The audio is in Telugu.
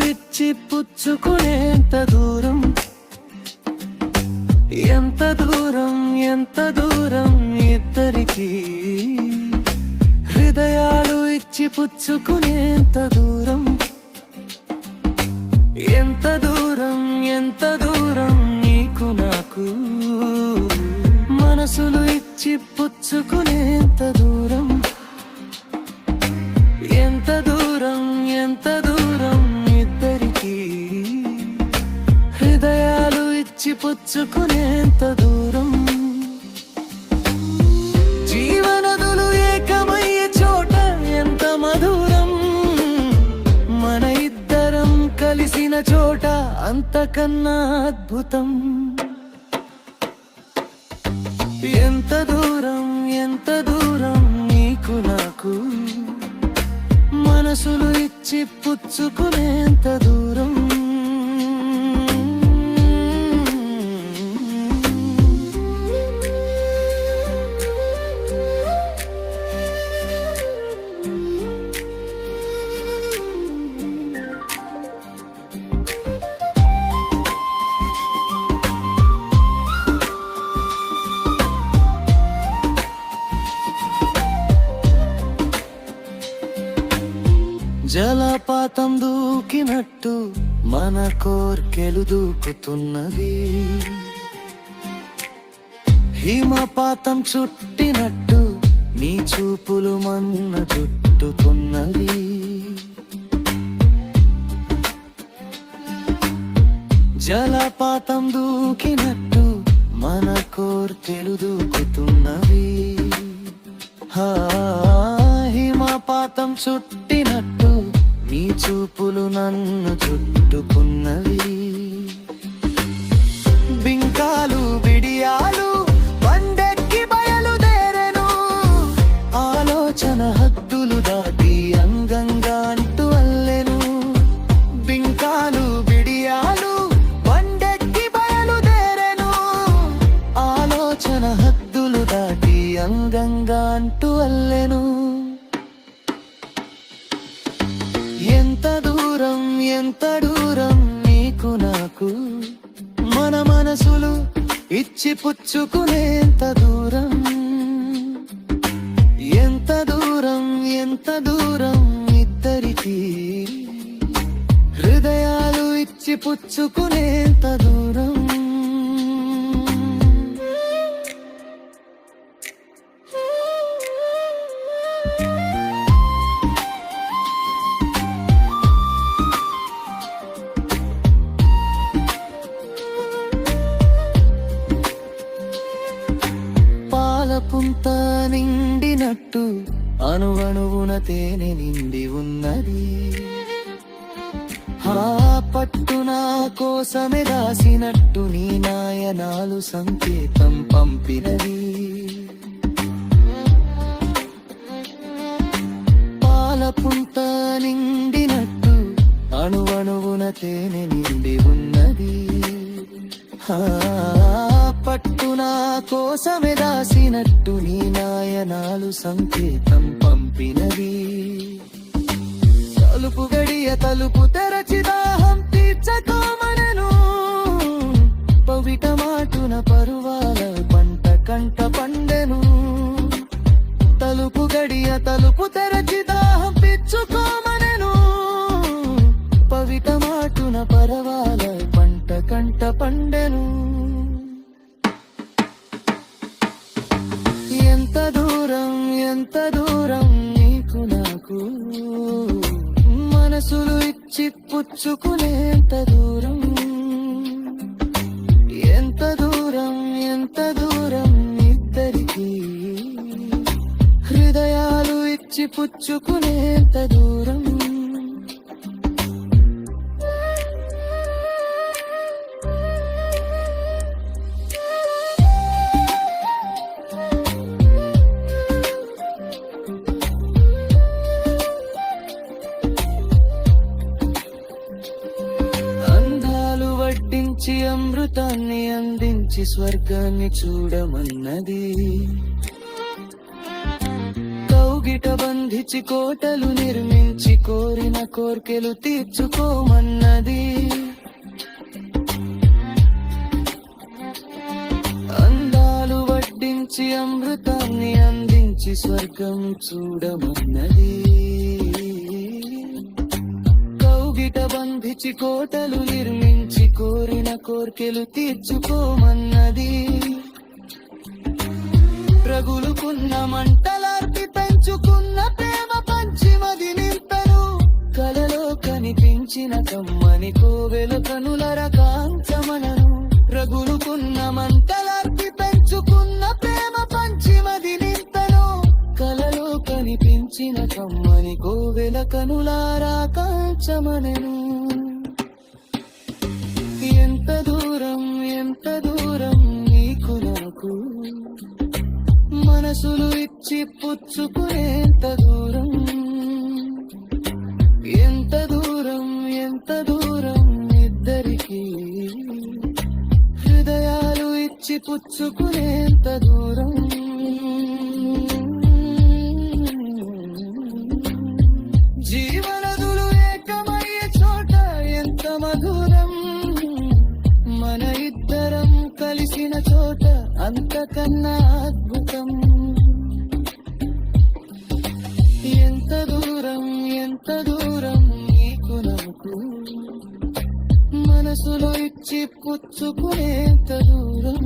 ఇచ్చి పుచ్చుకునేంత దూరం, ఎంత దూరం, ఎంత దూరం ఇద్దరికి. హృదయాలు ఇచ్చి పుచ్చుకునేంత దూరం, ఎంత దూరం, ఎంత దూరం నీకు నాకు. మనసులు ఇచ్చి పుచ్చుకునేంత దూరం, ఎంత దూరం, ఎంత దూరం ఇద్దరికి. హృదయాలు ఇచ్చి పుచ్చుకునేంత దూరం. జీవనదులు ఏకమయ్యే చోట ఎంత మధురం, మన ఇద్దరం కలిసిన చోట అంతకన్నా అద్భుతం. ఎంత దూరం, ఎంత దూరం నీకు నాకు. మనసులు ఇచ్చి పుచ్చుకునేంత దూరం. జలపాతం దూకినట్టు మన కోర్కెలు దూకుతున్నది, హిమపాతం చుట్టినట్టు నీ చూపులు మన్న చుట్టుకున్నది. జలపాతం దూకినట్టు మన కోర్కెలు దూకుతున్నవి, హిమపాతం చుట్టినట్టు నీ చూపులు నన్ను చుట్టుకున్నవి. బింకాలు బిడియాలు పండెక్కి బయలుదేరెను, ఆలోచన హద్దులు దాటి అంగంగా అంటూ అల్లెను. బింకాలు బిడియాలు పండెక్కి బయలుదేరెను, ఆలోచన హద్దులు దాటి అంగంగా అంటూ అల్లెను. ఎంత దూరం, ఎంత దూరం నీకు నాకు. మన మనసులు ఇచ్చి పుచ్చుకునేంత దూరం. ఎంత దూరం, ఎంత దూరం ఇద్దరికి. హృదయాలు ఇచ్చి పుచ్చుకునేంత దూరం. పుంత నిండినట్టు అణువణువున తేనె నిండి ఉన్నది, పట్టున కోసమే రాసినట్టు నీ నాయనాలు సంకేతం పంపినవి. పాలపుంత నిండినట్టు అణువణువున తేనె నిండి ఉన్నది, పట్టున కోసమే రాసినట్టు నీ నాయనాలు సంకేతం పంపినవి. తలుపు గడియ తలుపు తెరచి దాహం తీర్చకోమనెను, పవిట మాటున పరువాల పంట కంట పండెను. తలుపు గడియ తలుపు తెరచి దాహం తీర్చుకోమనెను, పవిట మాటున పరవాల పంట కంట పండెను. ఎంత దూరం, ఎంత దూరం నీకు నాకు. మనసులు ఇచ్చి పుచ్చుకునేంత దూరం. ఎంత దూరం, ఎంత దూరం ఇద్దరికి. హృదయాలు ఇచ్చి పుచ్చుకునేంత దూరం. అమృతాన్ని అందించి స్వర్గాన్ని చూడమన్నది. కౌగిట కౌగిట బంధించి కోటలు నిర్మించి కోరిన కోర్కెలు తీర్చుకోమన్నది. అందాలు వడ్డించి అమృతాన్ని అందించి స్వర్గం చూడమన్నది. కౌగిట బంధించి కోటలు నిర్మించి కోరిన కోర్కెలు తీర్చుకోమన్నది. రగులుకున్న మంటలార్పి పెంచుకున్న ప్రేమ పంచిమది నింపెను. కలలో కనిపించిన కమ్మని కోవెల కనులర కాంచమనను. రగులుకున్న మంటలార్పి పెంచుకున్న ప్రేమ పంచిమది నింపెను. కలలో కనిపించిన కమ్మని కోవెల కనులారా కాంచమనెను. ఎంత దూరం ఎంత దూరం నీకు నాకు, మనసులు ఇచ్చి పుచ్చుకునేంత దూరం. ఎంత దూరం ఎంత దూరం ఇద్దరికి, హృదయాలు ఇచ్చి పుచ్చుకునేంత దూరం. జీవనదులు ఏకమయ్యే చోట ఎంత మధురం, మన ఇద్దరం కలిసిన చోట అంతకన్నా అద్భుతం. ఎంత దూరం ఎంత దూరం నీకు నాకు, మనసులో ఇచ్చి పుచ్చుకునేంత దూరం.